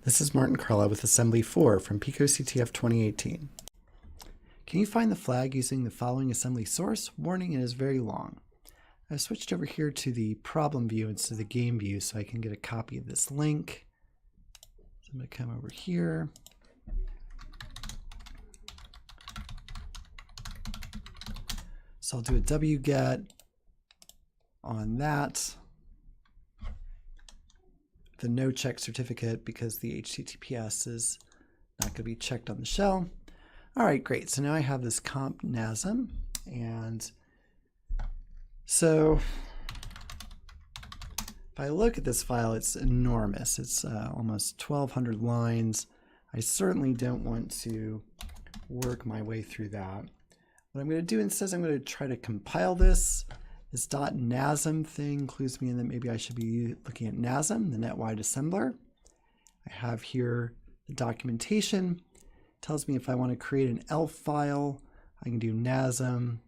This is Martin Carla with Assembly 4 from pico2018. Can you find the flag using the following assembly source? Warning, it is very long. I've switched over here to the problem view instead of the game view so I can get a copy of this link. So I'm going to come over here. So I'll do a wget on that. The no check certificate because the HTTPS is not going to be checked on the shell. All right, great. So now I have this comp nasm, and so if I look at this file, it's enormous. It's almost 1,200 lines. I certainly don't want to work my way through that. What I'm going to do instead is I'm going to try to compile this. This .nasm thing clues me in that maybe I should be looking at nasm, the net-wide assembler. I have here the documentation. It tells me if I want to create an elf file, I can do nasm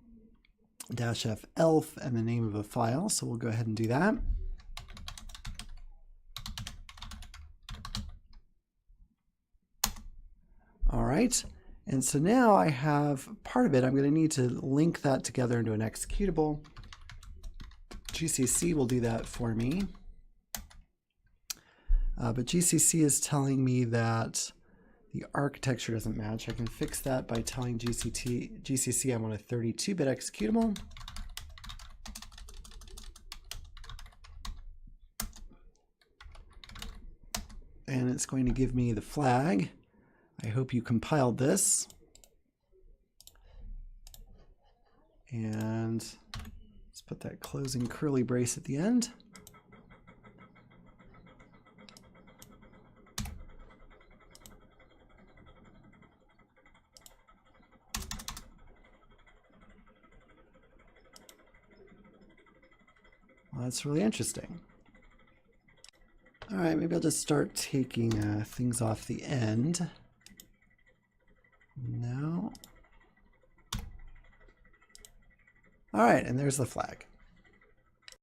-f elf and the name of a file. So we'll go ahead and do that. All right. And so now I have part of it. I'm going to need to link that together into an executable. GCC will do that for me. But GCC is telling me that the architecture doesn't match. I can fix that by telling GCC I want a 32-bit executable. And it's going to give me the flag. I hope you compiled this. And let's put that closing curly brace at the end. Well, that's really interesting. All right, maybe I'll just start taking things off the end. No. All right, and there's the flag.